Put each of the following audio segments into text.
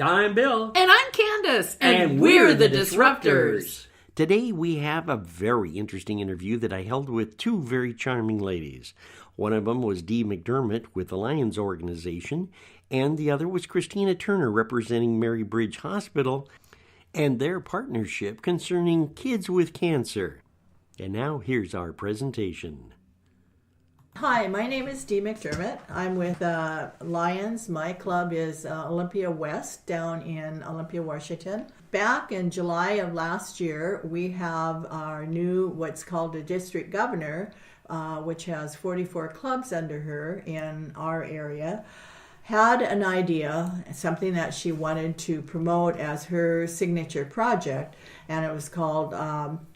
I'm Bill. And I'm Candace. And we're the Disruptors. Today we have a very interesting interview that I held with two very charming ladies. One of them was Dee McDermott with the Lions organization, and the other was Christina Turner representing Mary Bridge Hospital and their partnership concerning kids with cancer. And now here's our presentation. Hi, my name is Dee McDermott. I'm with Lions. My club is Olympia West down in Olympia, Washington. Back in July of last year, we have our new, what's called a district governor, which has 44 clubs under her in our area, had an idea, something that she wanted to promote as her signature project, and it was called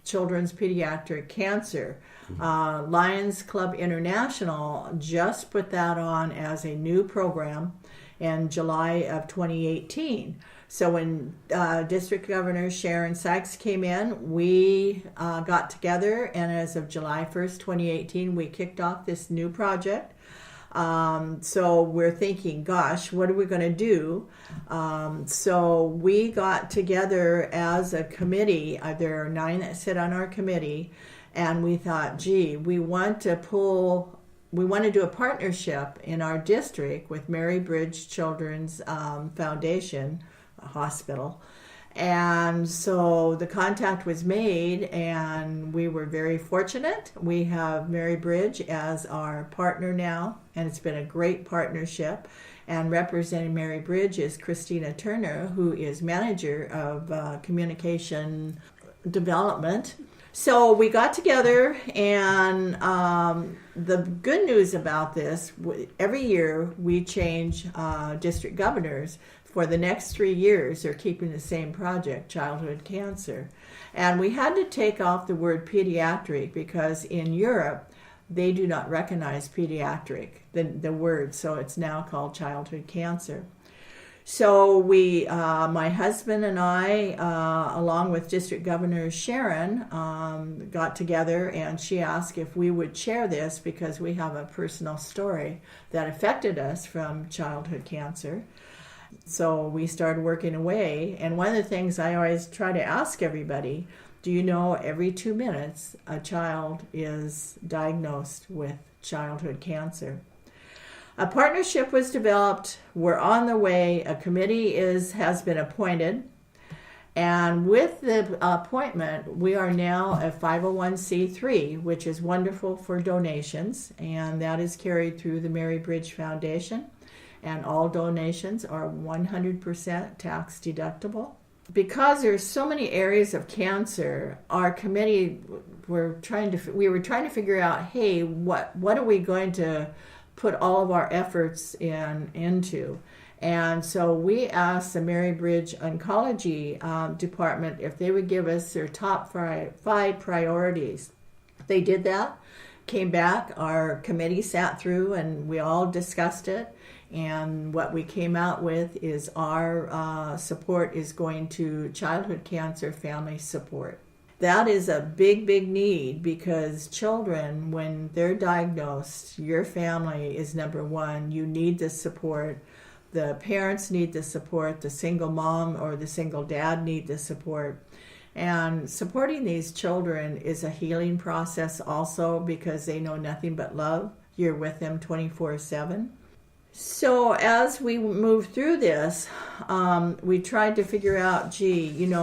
Children's Pediatric Cancer. Lions Club International just put that on as a new program in July of 2018. So when District Governor Sharon Sykes came in, we got together, and as of July 1st, 2018, we kicked off this new project. So we're thinking, gosh, what are we going to do? So we got together as a committee. There are 9 that sit on our committee, and we thought, gee, we want to do a partnership in our district with Mary Bridge Children's Foundation Hospital. And so the contact was made, and we were very fortunate. We have Mary Bridge as our partner now, and it's been a great partnership. And representing Mary Bridge is Christina Turner, who is manager of communication development. So we got together, and the good news about this, every year we change district governors. For the next 3 years, they're keeping the same project, childhood cancer. And we had to take off the word pediatric because in Europe, they do not recognize pediatric, the word, so it's now called childhood cancer. So we, my husband and I, along with District Governor Sharon, got together, and she asked if we would share this because we have a personal story that affected us from childhood cancer. So we started working away, and one of the things I always try to ask everybody, do you know every 2 minutes a child is diagnosed with childhood cancer? A partnership was developed. We're on the way. A committee has been appointed. And with the appointment, we are now a 501c3, which is wonderful for donations. And that is carried through the Mary Bridge Foundation. And all donations are 100% tax deductible. Because there's so many areas of cancer, our committee, we were trying to figure out, hey, what are we going to put all of our efforts into? And so we asked the Mary Bridge Oncology Department if they would give us their top 5 priorities. They did that, came back, our committee sat through, and we all discussed it. And what we came out with is our support is going to childhood cancer family support. That is a big, big need because children, when they're diagnosed, your family is number one. You need the support. The parents need the support. The single mom or the single dad need the support. And supporting these children is a healing process also because they know nothing but love. You're with them 24/7. So as we moved through this, we tried to figure out, being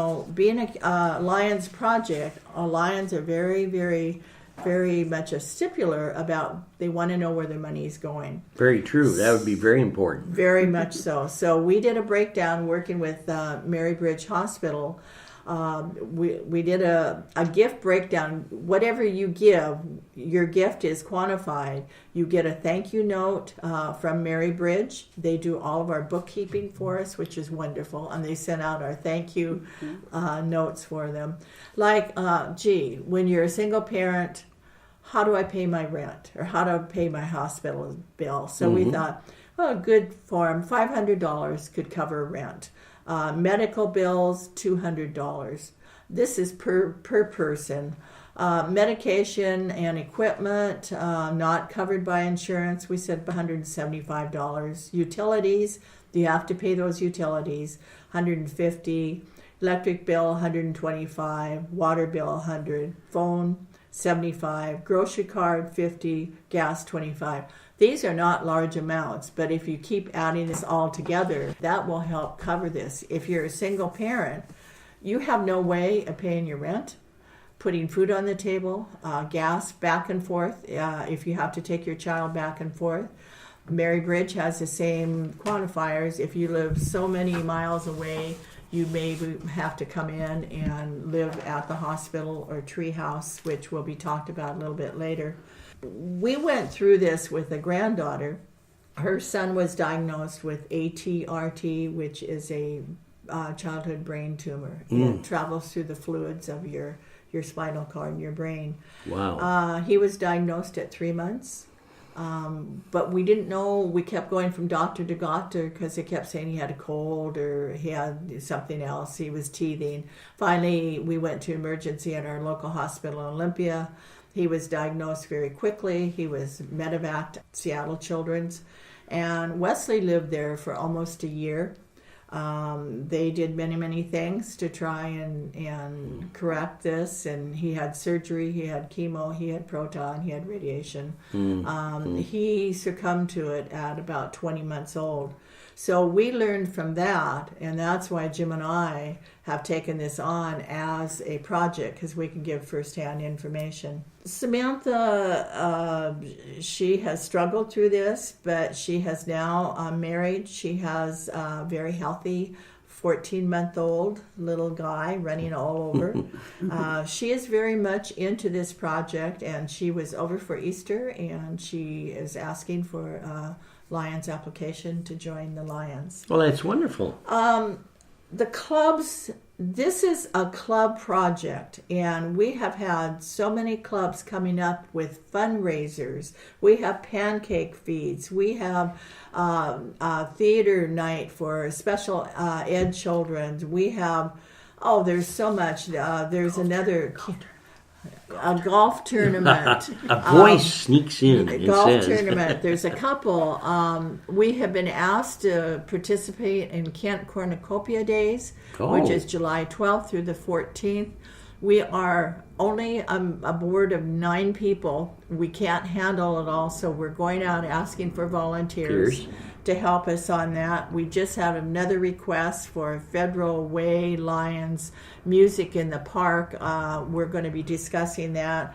a Lions project, Lions are very, very, very much a stipular about they want to know where their money is going. Very true. That would be very important. Very much so. So we did a breakdown working with Mary Bridge Hospital. We did a gift breakdown. Whatever you give, your gift is quantified. You get a thank you note from Mary Bridge. They do all of our bookkeeping for us, which is wonderful, and they send out our thank you notes for them. Like, when you're a single parent, how do I pay my rent? Or how do I pay my hospital bill? So we thought, a good form, $500 could cover rent. Medical bills, $200. This is per person. Medication and equipment not covered by insurance. We said $175. Utilities, you have to pay those utilities, $150. Electric bill, $125. Water bill, $100. Phone, $75. Grocery card, $50. Gas, $25. These are not large amounts, but if you keep adding this all together, that will help cover this. If you're a single parent, you have no way of paying your rent, putting food on the table, gas back and forth, if you have to take your child back and forth. Mary Bridge has the same quantifiers. If you live so many miles away, you may have to come in and live at the hospital or treehouse, which will be talked about a little bit later. We went through this with a granddaughter. Her son was diagnosed with ATRT, which is a childhood brain tumor. It travels through the fluids of your spinal cord and your brain. Wow. He was diagnosed at 3 months. But we didn't know. We kept going from doctor to doctor because they kept saying he had a cold or he had something else. He was teething. Finally, we went to emergency at our local hospital in Olympia. He was diagnosed very quickly. He was medevaced at Seattle Children's. And Wesley lived there for almost a year. They did many things to try and correct this, and he had surgery, he had chemo, he had proton, he had radiation. He succumbed to it at about 20 months old. So we learned from that, and that's why Jim and I have taken this on as a project, because we can give firsthand information. Samantha, she has struggled through this, but she has now married. She has a very healthy 14-month-old little guy running all over. She is very much into this project, and she was over for Easter, and she is asking for Lions application to join the Lions. Well, that's wonderful. The clubs, this is a club project, and we have had so many clubs coming up with fundraisers. We have pancake feeds. We have theater night for special ed children. We have, there's so much. There's another... A golf tournament. A voice sneaks in and golf says. tournament. There's a couple. We have been asked to participate in Kent Cornucopia Days, which is July 12th through the 14th. We are only a board of 9 people. We can't handle it all, so we're going out asking for volunteers to help us on that. We just have another request for Federal Way Lions music in the park. We're going to be discussing that.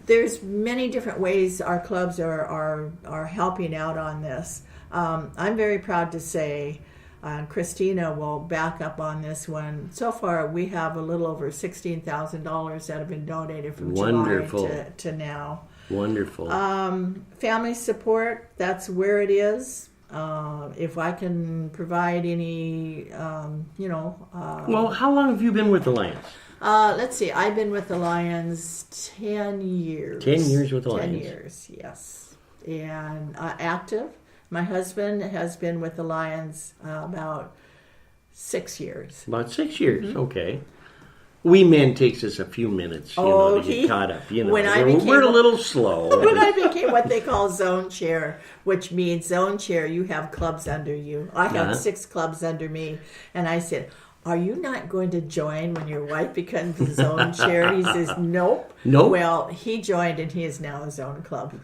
There's many different ways our clubs are helping out on this. I'm very proud to say, Christina will back up on this one. So far, we have a little over $16,000 that have been donated from July to now. Wonderful. Family support, that's where it is. If I can provide any, well, how long have you been with the Lions? Let's see. I've been with the Lions 10 years. 10 years with the Lions. 10 years, yes. And active. My husband has been with the Lions about 6 years. About 6 years, okay. We men takes us a few minutes, to get caught up. We're a little slow. When I became what they call zone chair, which means zone chair, you have clubs under you. I have 6 clubs under me. And I said, are you not going to join when your wife becomes the zone chair? He says, nope. Well, he joined, and he is now a zone club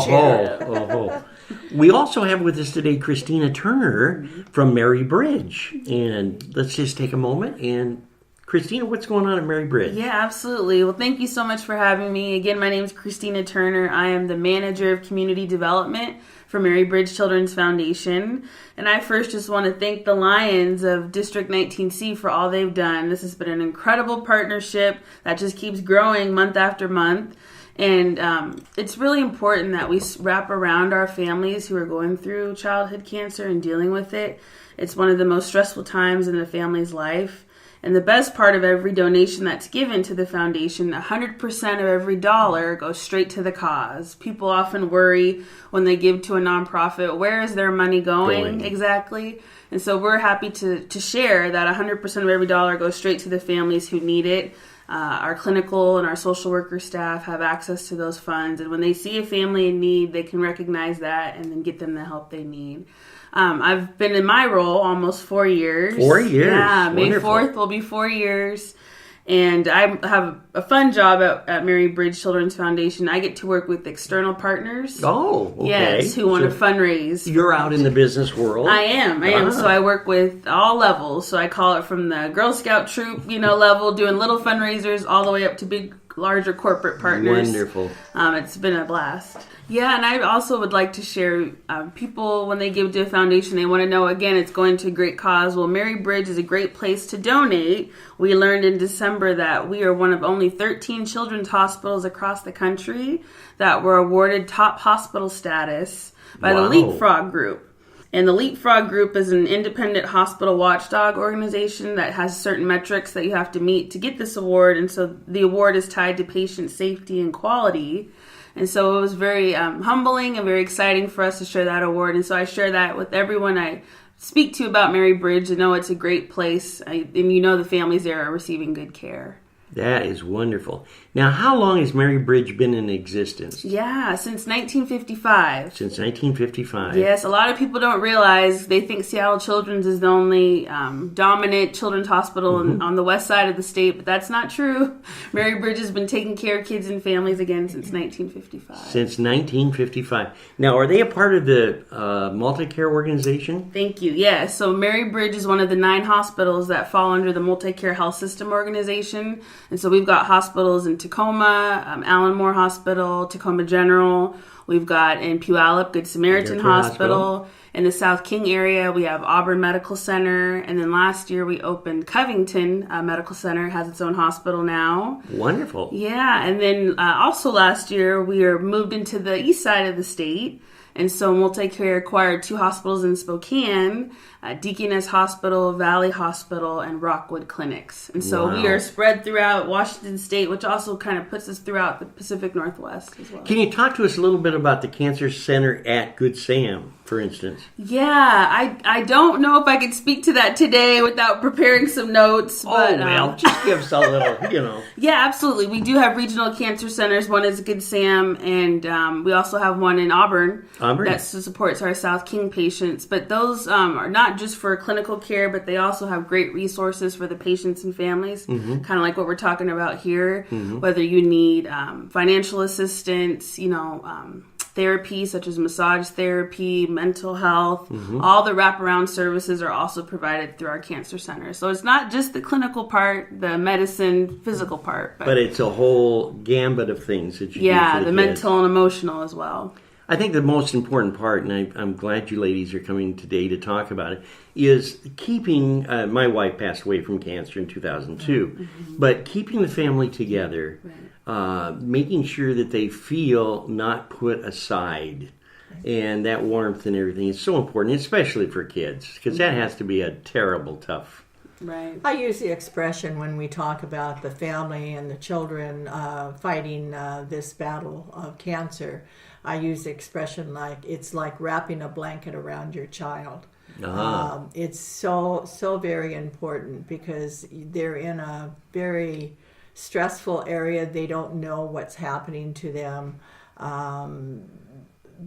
chair. We also have with us today Christina Turner from Mary Bridge. And let's just take a moment and... Christina, what's going on at Mary Bridge? Yeah, absolutely. Well, thank you so much for having me. Again, my name is Christina Turner. I am the Manager of Community Development for Mary Bridge Children's Foundation. And I first just want to thank the Lions of District 19C for all they've done. This has been an incredible partnership that just keeps growing month after month. And it's really important that we wrap around our families who are going through childhood cancer and dealing with it. It's one of the most stressful times in the family's life. And the best part of every donation that's given to the foundation, 100% of every dollar goes straight to the cause. People often worry when they give to a nonprofit, where is their money going exactly? And so we're happy to share that 100% of every dollar goes straight to the families who need it. Our clinical and our social worker staff have access to those funds. And when they see a family in need, they can recognize that and then get them the help they need. I've been in my role almost 4 years. 4 years? Yeah, May Wonderful. 4th will be 4 years. And I have a fun job at Mary Bridge Children's Foundation. I get to work with external partners. Oh, okay. Yes, who want to fundraise. You're out in the business world. I am. So I work with all levels. So I call it from the Girl Scout troop, level, doing little fundraisers, all the way up to big, larger corporate partners. Wonderful. It's been a blast. Yeah, and I also would like to share, people, when they give to a foundation, they want to know, again, it's going to a great cause. Well, Mary Bridge is a great place to donate. We learned in December that we are one of only 13 children's hospitals across the country that were awarded top hospital status by the Leapfrog Group. And the Leapfrog Group is an independent hospital watchdog organization that has certain metrics that you have to meet to get this award. And so the award is tied to patient safety and quality. And so it was very humbling and very exciting for us to share that award. And so I share that with everyone I speak to about Mary Bridge. I know it's a great place. And the families there are receiving good care. That is wonderful. Now, how long has Mary Bridge been in existence? Yeah, since 1955. Since 1955. Yes, a lot of people don't realize, they think Seattle Children's is the only dominant children's hospital on the west side of the state, but that's not true. Mary Bridge has been taking care of kids and families again since 1955. Since 1955. Now, are they a part of the Multi-Care organization? Thank you. Yes, so Mary Bridge is one of the 9 hospitals that fall under the Multi-Care Health System organization. And so we've got hospitals in Tacoma, Allen Moore Hospital, Tacoma General. We've got in Puyallup, Good Samaritan Hospital. In the South King area, we have Auburn Medical Center. And then last year we opened Covington Medical Center, has its own hospital now. Wonderful. Yeah, and then also last year we were moved into the east side of the state. And so Multi-Care acquired 2 hospitals in Spokane, Deaconess Hospital, Valley Hospital, and Rockwood Clinics. And so we are spread throughout Washington State, which also kind of puts us throughout the Pacific Northwest as well. Can you talk to us a little bit about the Cancer Center at Good Sam, for instance? Yeah, I don't know if I could speak to that today without preparing some notes. But, just give us a little, Yeah, absolutely. We do have regional cancer centers. One is Good Sam, and we also have one in Auburn. That supports our South King patients. But those are not just for clinical care, but they also have great resources for the patients and families, kind of like what we're talking about here. Whether you need financial assistance, therapy such as massage therapy, mental health, all the wraparound services are also provided through our cancer center. So it's not just the clinical part, the medicine, physical part. But it's a whole gambit of things that you do for the kids. Mental and emotional as well. I think the most important part, and I'm glad you ladies are coming today to talk about it, is keeping, my wife passed away from cancer in 2002, but keeping the family together, making sure that they feel not put aside, and that warmth and everything is so important, especially for kids, because that has to be a terrible, tough. Right. I use the expression when we talk about the family and the children fighting this battle of cancer. I use the expression it's like wrapping a blanket around your child. It's so very important because they're in a very stressful area. They don't know what's happening to them.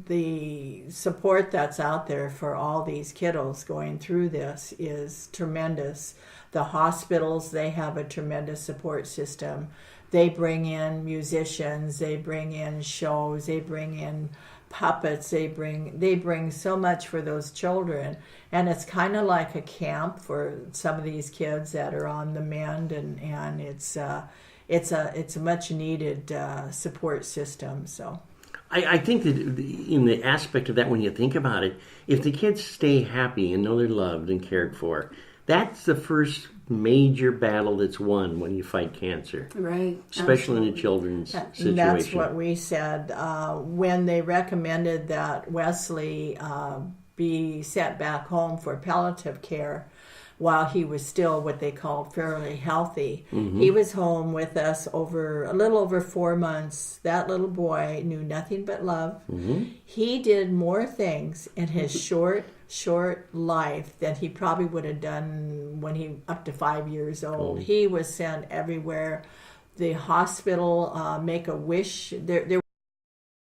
The support that's out there for all these kiddos going through this is tremendous. The hospitals, they have a tremendous support system. They bring in musicians, they bring in shows, they bring in puppets, they bring so much for those children. And it's kind of like a camp for some of these kids that are on the mend, and it's a much needed support system. So I think that in the aspect of that, when you think about it, if the kids stay happy and know they're loved and cared for, that's the first major battle that's won when you fight cancer. Right. Especially in a children's situation. That's what we said. When they recommended that Wesley be sent back home for palliative care while he was still what they call fairly healthy, he was home with us a little over 4 months. That little boy knew nothing but love. He did more things in his short life than he probably would have done when he up to 5 years old. He was sent everywhere, the hospital Make-A-Wish. There